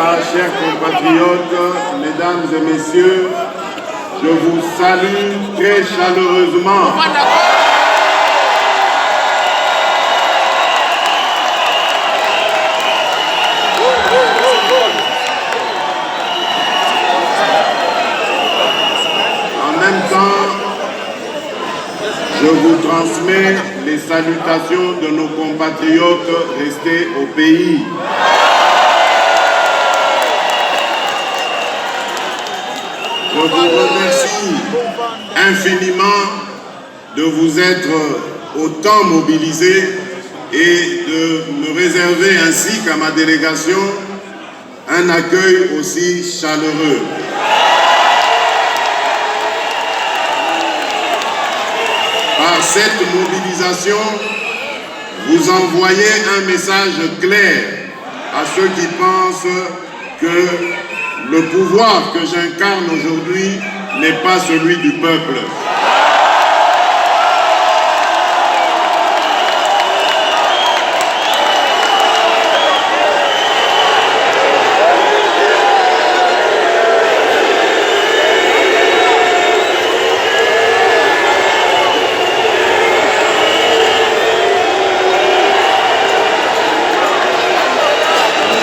ça, chers compatriotes, mesdames et messieurs, je vous salue très chaleureusement. En même temps, je vous transmets les salutations de nos compatriotes restés au pays. Je vous remercie infiniment de vous être autant mobilisés et de me réserver ainsi qu'à ma délégation un accueil aussi chaleureux. Par cette mobilisation, vous envoyez un message clair à ceux qui pensent que le pouvoir que j'incarne aujourd'hui n'est pas celui du peuple.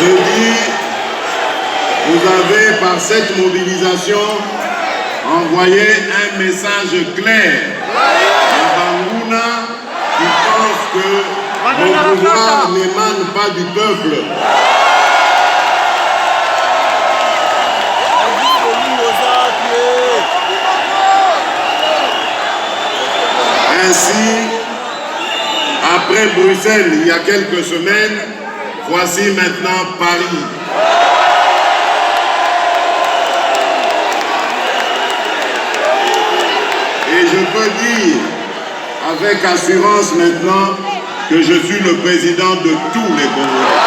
Je dis, vous avez par cette mobilisation envoyé un message clair à Bangouna qui pense que le pouvoir n'émane pas du peuple. Ainsi, après Bruxelles, il y a quelques semaines, voici maintenant Paris. Et je peux dire avec assurance maintenant que je suis le président de tous les Congolais.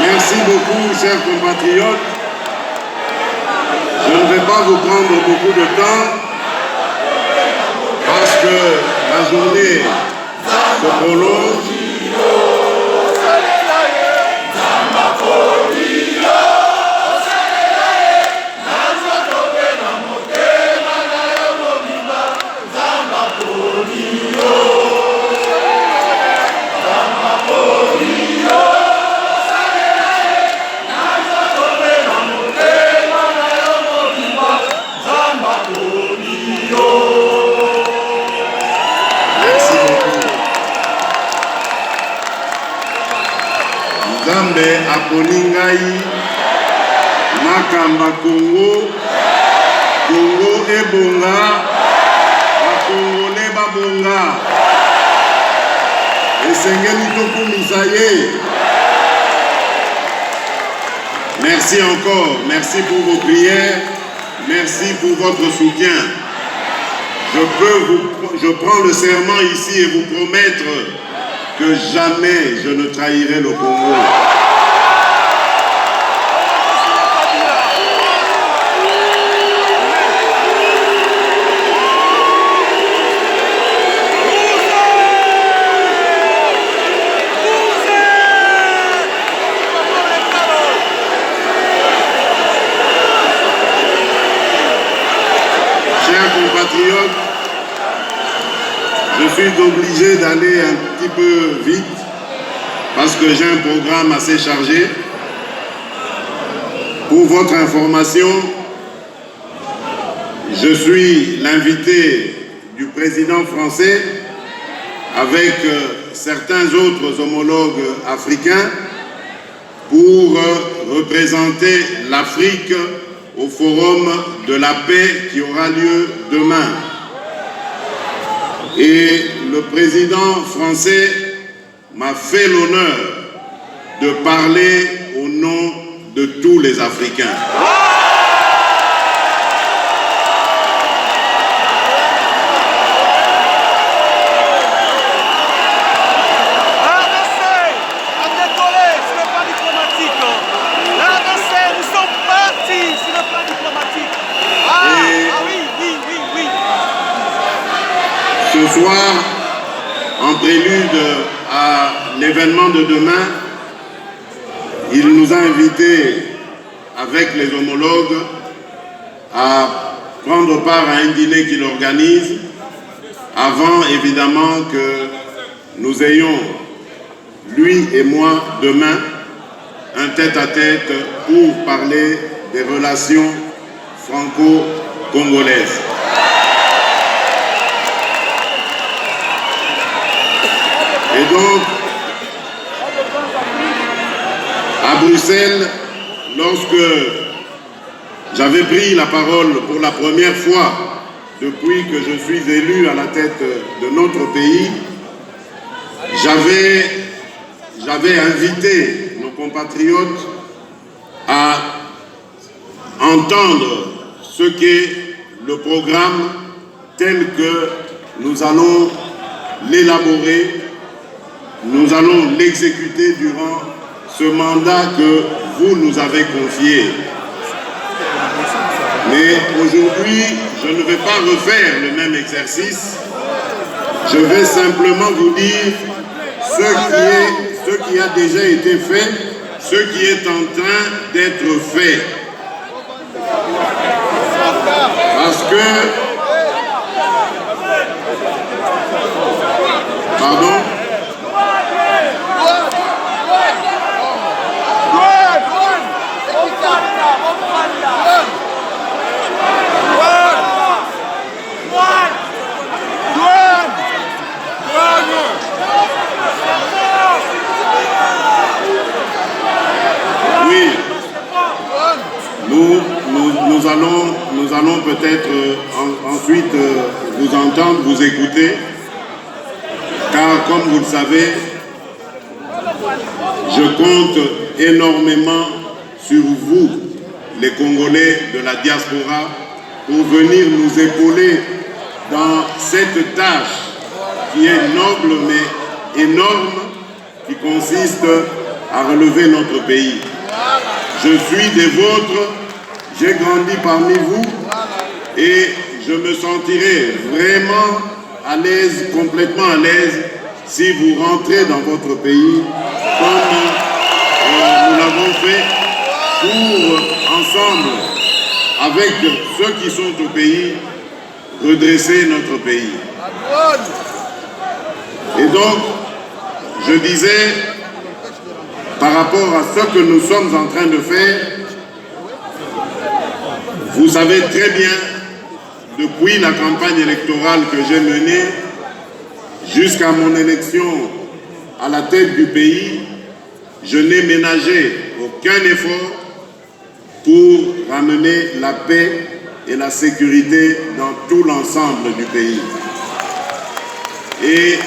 Merci beaucoup, chers compatriotes. Je ne vais pas vous prendre beaucoup de temps parce que la journée se prolonge. Nzambe aponi ngai nakamba Congo, Congo ebonga, bakongole babonga. Esengeli tokumisa ye. Merci encore, merci pour vos prières, merci pour votre soutien. Je prends le serment ici et vous promettre que jamais je ne trahirai le Congo. Chers compatriotes, je suis obligé d'aller un petit peu vite parce que j'ai un programme assez chargé. Pour votre information, je suis l'invité du président français avec certains autres homologues africains pour représenter l'Afrique au Forum de la paix qui aura lieu demain. Et le président français m'a fait l'honneur de parler au nom de tous les Africains. Ce soir, en prélude à l'événement de demain, il nous a invités, avec les homologues, à prendre part à un dîner qu'il organise, avant évidemment que nous ayons, lui et moi, demain, un tête-à-tête pour parler des relations franco-congolaises. Et donc, à Bruxelles, lorsque j'avais pris la parole pour la première fois depuis que je suis élu à la tête de notre pays, j'avais invité nos compatriotes à entendre ce qu'est le programme tel que nous allons l'élaborer, nous allons l'exécuter durant ce mandat que vous nous avez confié. Mais aujourd'hui, je ne vais pas refaire le même exercice. Je vais simplement vous dire ce qui a déjà été fait, ce qui est en train d'être fait. Parce que... Pardon? Oui, nous allons peut-être ensuite vous entendre, vous écouter, car comme vous le savez, je compte énormément sur vous, les Congolais de la diaspora, pour venir nous épauler dans cette tâche qui est noble mais énorme, qui consiste à relever notre pays. Je suis des vôtres, j'ai grandi parmi vous et je me sentirai vraiment à l'aise, complètement à l'aise, si vous rentrez dans votre pays comme nous l'avons fait pour ensemble, avec ceux qui sont au pays, redresser notre pays. Et donc, je disais, par rapport à ce que nous sommes en train de faire, vous savez très bien, depuis la campagne électorale que j'ai menée, jusqu'à mon élection à la tête du pays, je n'ai ménagé aucun effort pour ramener la paix et la sécurité dans tout l'ensemble du pays. Et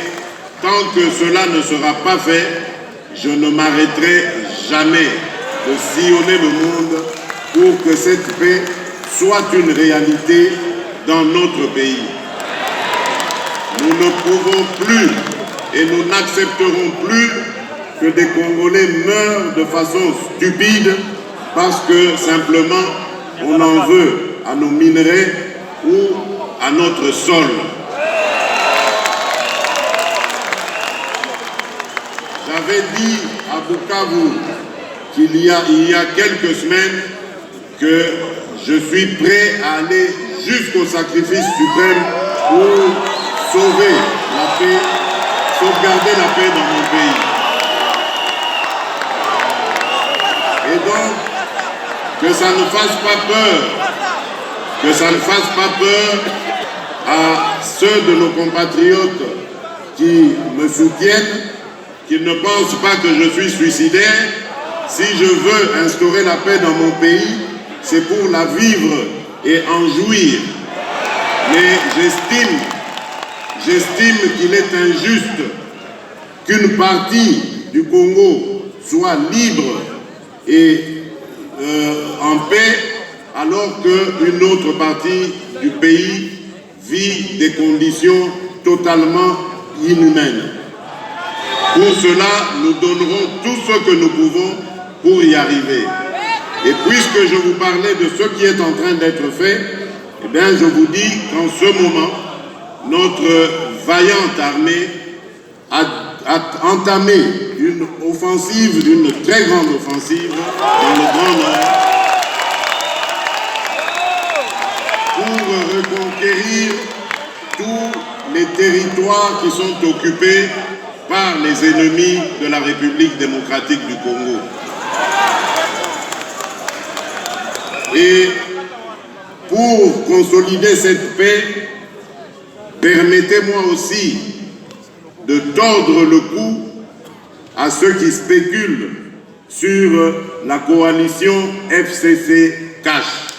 tant que cela ne sera pas fait, je ne m'arrêterai jamais de sillonner le monde pour que cette paix soit une réalité dans notre pays. Nous ne pouvons plus et nous n'accepterons plus que des Congolais meurent de façon stupide parce que simplement on en veut à nos minerais ou à notre sol. J'avais dit à Bukavu qu'il y a quelques semaines que je suis prêt à aller jusqu'au sacrifice suprême pour sauver la paix, sauvegarder la paix dans mon pays. Et donc, que ça ne fasse pas peur, que ça ne fasse pas peur à ceux de nos compatriotes qui me soutiennent, qu'ils ne pensent pas que je suis suicidaire. Si je veux instaurer la paix dans mon pays, c'est pour la vivre et en jouir. Mais j'estime qu'il est injuste qu'une partie du Congo soit libre et en paix, alors qu'une autre partie du pays vit des conditions totalement inhumaines. Pour cela, nous donnerons tout ce que nous pouvons pour y arriver. Et puisque je vous parlais de ce qui est en train d'être fait, eh bien je vous dis qu'en ce moment, notre vaillante armée a entamé une offensive, une très grande offensive dans le Grand Nord pour reconquérir tous les territoires qui sont occupés par les ennemis de la République démocratique du Congo. Et pour consolider cette paix, permettez-moi aussi de tordre le cou à ceux qui spéculent sur la coalition FCC-Cash.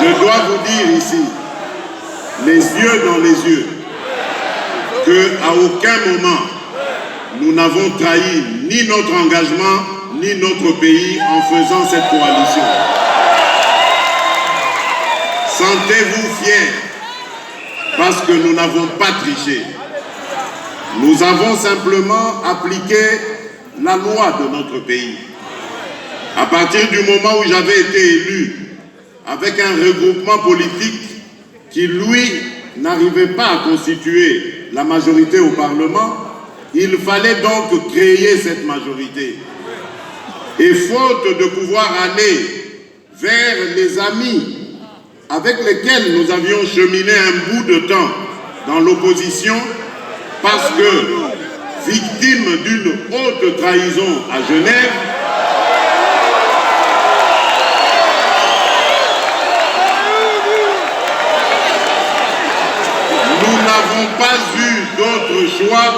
Je dois vous dire ici, les yeux dans les yeux, qu'à aucun moment nous n'avons trahi ni notre engagement ni notre pays en faisant cette coalition. Sentez-vous fiers parce que nous n'avons pas triché. Nous avons simplement appliqué la loi de notre pays. À partir du moment où j'avais été élu avec un regroupement politique qui, lui, n'arrivait pas à constituer la majorité au Parlement, il fallait donc créer cette majorité. Et faute de pouvoir aller vers les amis avec lesquels nous avions cheminé un bout de temps dans l'opposition, parce que, victime d'une haute trahison à Genève, nous n'avons pas eu d'autre choix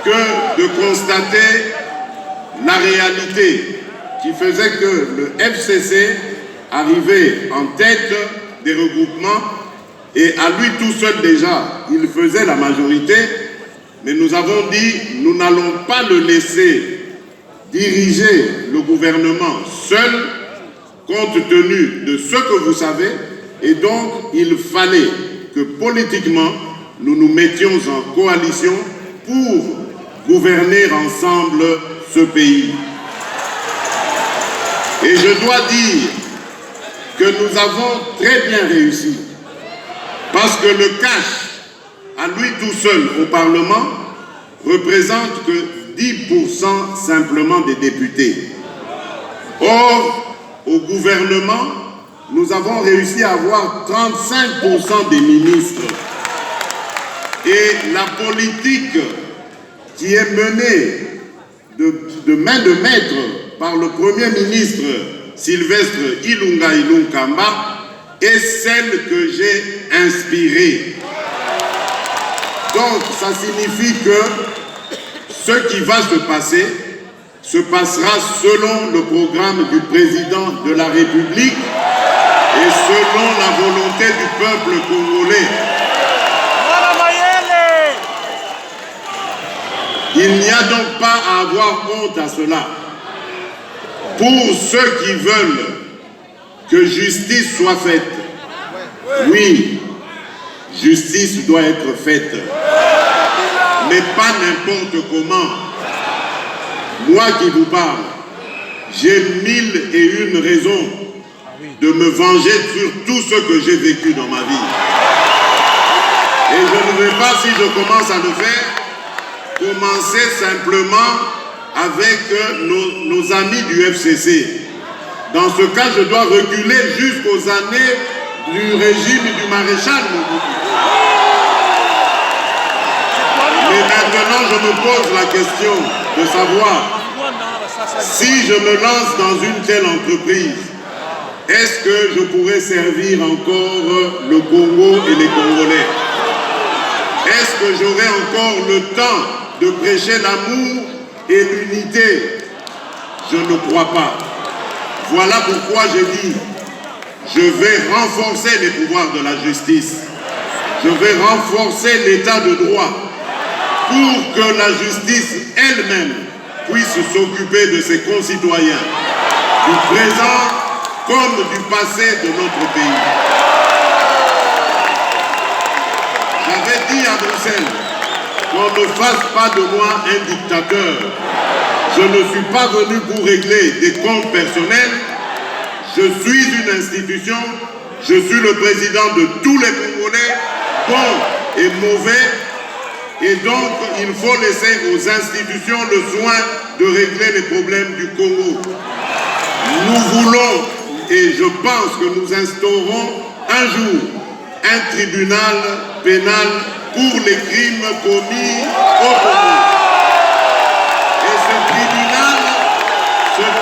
que de constater la réalité qui faisait que le FCC arrivait en tête des regroupements et à lui tout seul déjà, il faisait la majorité, mais nous avons dit, nous n'allons pas le laisser diriger le gouvernement seul, compte tenu de ce que vous savez, et donc il fallait que politiquement, nous nous mettions en coalition pour gouverner ensemble ce pays. Et je dois dire que nous avons très bien réussi, parce que le cash, à lui tout seul au Parlement, représente que 10% simplement des députés. Or, au gouvernement, nous avons réussi à avoir 35% des ministres. Et la politique qui est menée de main de maître par le Premier ministre Sylvestre Ilunga Ilunkamba est celle que j'ai inspirée. Donc, ça signifie que ce qui va se passer se passera selon le programme du président de la République et selon la volonté du peuple congolais. Il n'y a donc pas à avoir honte à cela. Pour ceux qui veulent que justice soit faite, oui, justice doit être faite, mais pas n'importe comment. Moi qui vous parle, j'ai 1001 raisons de me venger sur tout ce que j'ai vécu dans ma vie. Et je ne vais pas, si je commence à le faire, commencer simplement avec nos amis du FCC. Dans ce cas, je dois reculer jusqu'aux années du régime du maréchal Mobutu. Mais maintenant, je me pose la question de savoir si je me lance dans une telle entreprise, est-ce que je pourrais servir encore le Congo et les Congolais? Est-ce que j'aurai encore le temps de prêcher l'amour et l'unité? Je ne crois pas. Voilà pourquoi je dis, je vais renforcer les pouvoirs de la justice. Je vais renforcer l'état de droit pour que la justice elle-même puisse s'occuper de ses concitoyens, du présent comme du passé de notre pays. J'avais dit à Bruxelles qu'on ne fasse pas de moi un dictateur. Je ne suis pas venu pour régler des comptes personnels. Je suis une institution, je suis le président de tous les Congolais bon et mauvais, et donc il faut laisser aux institutions le soin de régler les problèmes du Congo. Nous voulons, et je pense que nous instaurons un jour un tribunal pénal pour les crimes commis au Congo. Et ce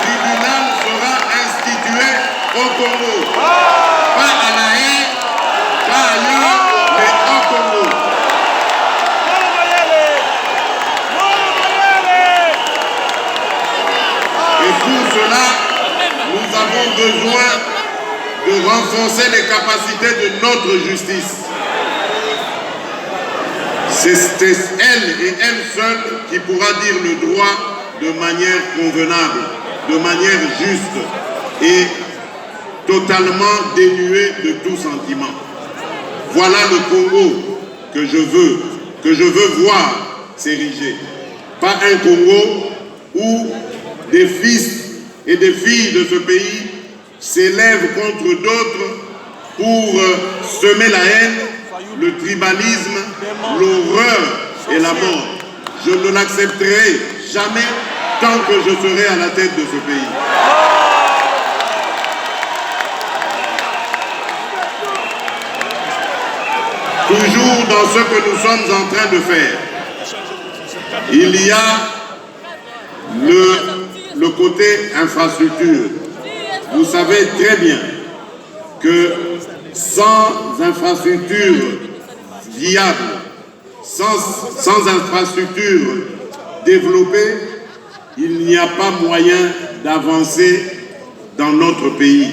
tribunal sera institué au Congo. Pas à La Haye, pas ailleurs, mais au Congo. Et pour cela, nous avons besoin de renforcer les capacités de notre justice. C'est elle et elle seule qui pourra dire le droit de manière convenable, de manière juste et totalement dénuée de tout sentiment. Voilà le Congo que je veux voir s'ériger. Pas un Congo où des fils et des filles de ce pays s'élèvent contre d'autres pour semer la haine, le tribalisme, l'horreur et la mort. Je ne l'accepterai jamais tant que je serai à la tête de ce pays. Toujours dans ce que nous sommes en train de faire, il y a le côté infrastructure. Vous savez très bien que sans infrastructure viable, sans infrastructure développée, il n'y a pas moyen d'avancer dans notre pays.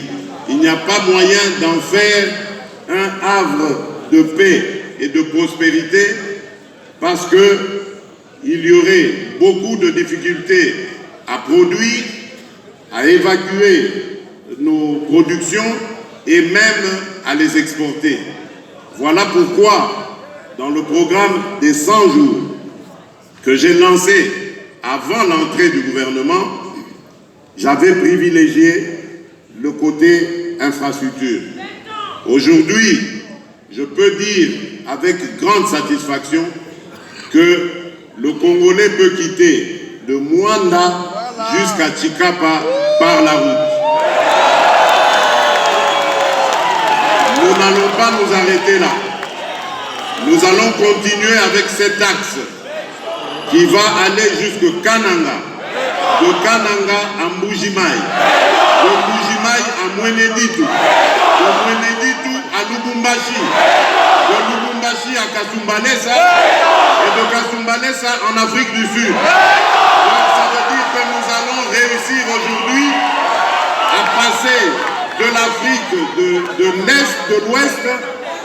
Il n'y a pas moyen d'en faire un havre de paix et de prospérité parce qu'il y aurait beaucoup de difficultés à produire, à évacuer nos productions et même à les exporter. Voilà pourquoi, dans le programme des 100 jours que j'ai lancé avant l'entrée du gouvernement, j'avais privilégié le côté infrastructure. Aujourd'hui, je peux dire avec grande satisfaction que le Congolais peut quitter de Mwanda jusqu'à Tshikapa par la route. Nous n'allons pas nous arrêter là. Nous allons continuer avec cet axe qui va aller jusqu'à Kananga, de Kananga à Mbujimaï, de Mbujimaï à Mweneditu, de Mweneditu à Lubumbashi, de Lubumbashi à Kasumbalesa et de Kasumbalesa en Afrique du Sud. Donc ça veut dire que nous allons réussir aujourd'hui à passer de l'Afrique de l'Est, de l'Ouest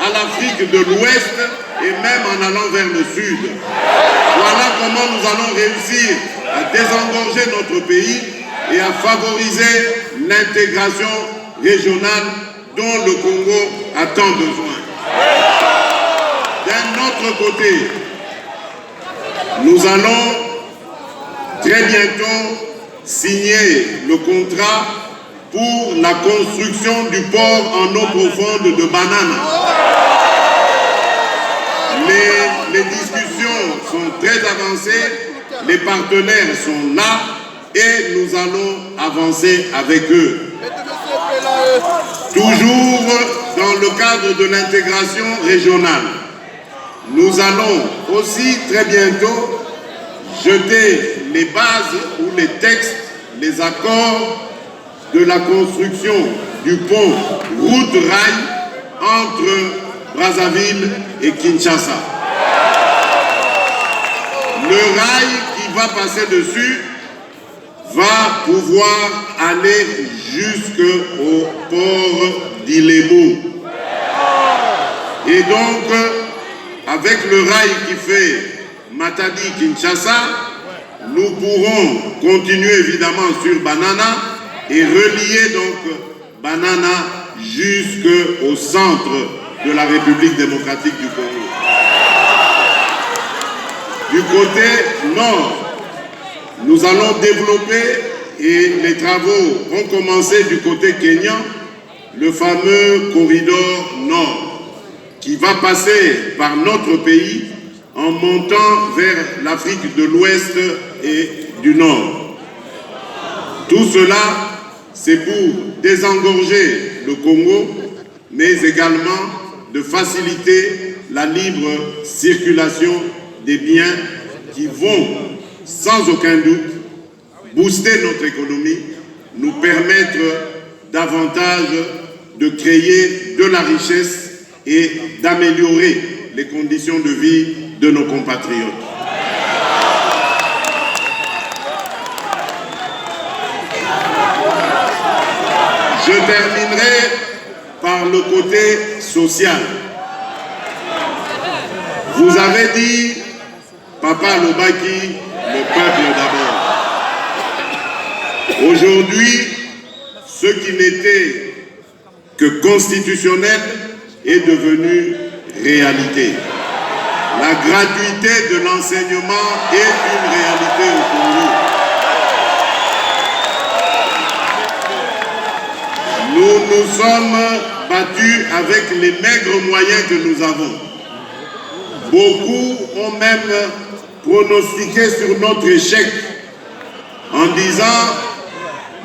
à l'Afrique de l'Ouest et même en allant vers le Sud. Voilà comment nous allons réussir à désengorger notre pays et à favoriser l'intégration régionale dont le Congo a tant besoin. D'un autre côté, nous allons très bientôt signer le contrat pour la construction du port en eau profonde de Banana. Les discussions sont très avancées, les partenaires sont là et nous allons avancer avec eux. Toujours dans le cadre de l'intégration régionale, nous allons aussi très bientôt jeter les bases ou les textes, les accords de la construction du pont route-rail entre Brazzaville et Kinshasa. Le rail qui va passer dessus va pouvoir aller jusqu'au port d'Ilebo. Et donc, avec le rail qui fait Matadi-Kinshasa, nous pourrons continuer évidemment sur Banana et relier donc Banana jusqu'au centre de la République démocratique du Congo. Du côté nord, nous allons développer, et les travaux ont commencé du côté kényan, le fameux corridor nord. qui va passer par notre pays en montant vers l'Afrique de l'Ouest et du Nord. Tout cela, c'est pour désengorger le Congo, mais également de faciliter la libre circulation des biens qui vont, sans aucun doute, booster notre économie, nous permettre davantage de créer de la richesse et d'améliorer les conditions de vie de nos compatriotes. Je terminerai par le côté social. Vous avez dit, Papa Lobaki, le peuple d'abord. Aujourd'hui, ce qui n'était que constitutionnel est devenu réalité. La gratuité de l'enseignement est une réalité au Congo. Nous nous sommes battus avec les maigres moyens que nous avons. Beaucoup ont même pronostiqué sur notre échec en disant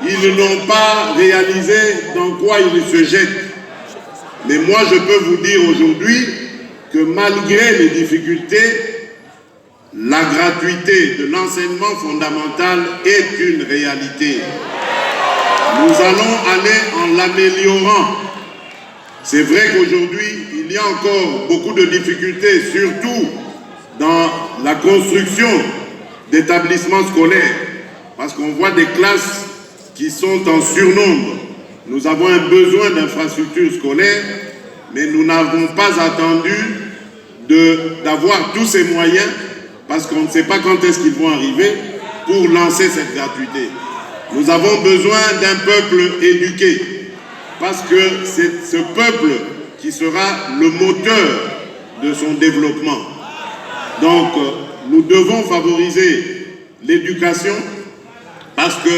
ils n'ont pas réalisé dans quoi ils se jettent. Mais moi je peux vous dire aujourd'hui que malgré les difficultés, la gratuité de l'enseignement fondamental est une réalité. Nous allons aller en l'améliorant. C'est vrai qu'aujourd'hui, il y a encore beaucoup de difficultés, surtout dans la construction d'établissements scolaires, parce qu'on voit des classes qui sont en surnombre. Nous avons un besoin d'infrastructures scolaires, mais nous n'avons pas attendu d'avoir tous ces moyens, parce qu'on ne sait pas quand est-ce qu'ils vont arriver, pour lancer cette gratuité. Nous avons besoin d'un peuple éduqué, parce que c'est ce peuple qui sera le moteur de son développement. Donc, nous devons favoriser l'éducation, parce que